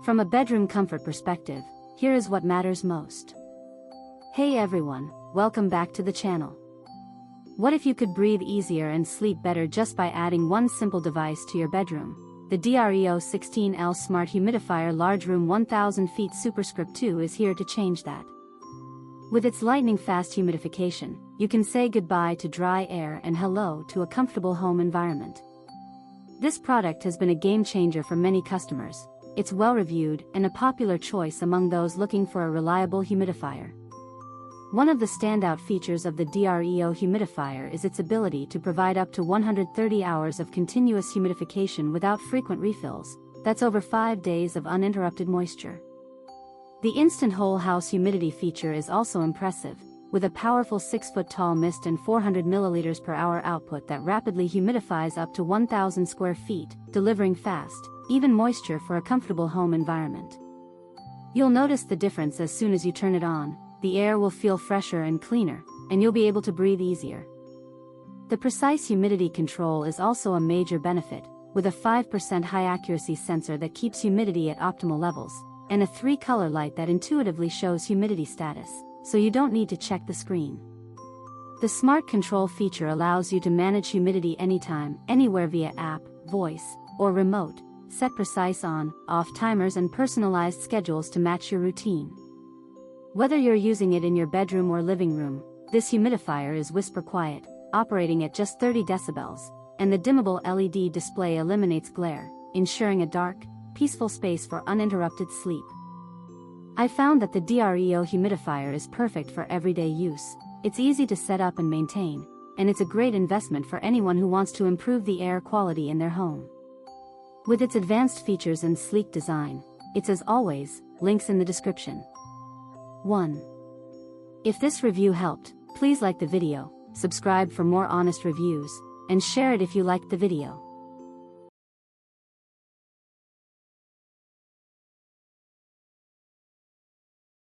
From a bedroom comfort perspective, here is what matters most. Hey everyone, welcome back to the channel. What if you could breathe easier and sleep better just by adding one simple device to your bedroom? The DREO 16L Smart Humidifier Large Room 1000 feet Superscript 2 is here to change that. With its lightning-fast humidification, you can say goodbye to dry air and hello to a comfortable home environment. This product has been a game-changer for many customers. It's well-reviewed and a popular choice among those looking for a reliable humidifier. One of the standout features of the DREO humidifier is its ability to provide up to 130 hours of continuous humidification without frequent refills. That's over 5 days of uninterrupted moisture. The instant whole house humidity feature is also impressive, with a powerful 6-foot-tall mist and 400 milliliters per hour output that rapidly humidifies up to 1,000 square feet, delivering fast, even moisture for a comfortable home environment. You'll notice the difference as soon as you turn it on. The air will feel fresher and cleaner, and you'll be able to breathe easier. The precise humidity control is also a major benefit, with a 5% high-accuracy sensor that keeps humidity at optimal levels, and a 3-color light that intuitively shows humidity status, so you don't need to check the screen. The Smart Control feature allows you to manage humidity anytime, anywhere via app, voice, or remote, set precise on, off timers and personalized schedules to match your routine. Whether you're using it in your bedroom or living room, this humidifier is whisper quiet, operating at just 30 decibels, and the dimmable LED display eliminates glare, ensuring a dark, peaceful space for uninterrupted sleep. I found that the DREO humidifier is perfect for everyday use. It's easy to set up and maintain, and it's a great investment for anyone who wants to improve the air quality in their home. With its advanced features and sleek design, it's as always, links in the description. 1. If this review helped, please like the video, subscribe for more honest reviews, and share it if you liked the video.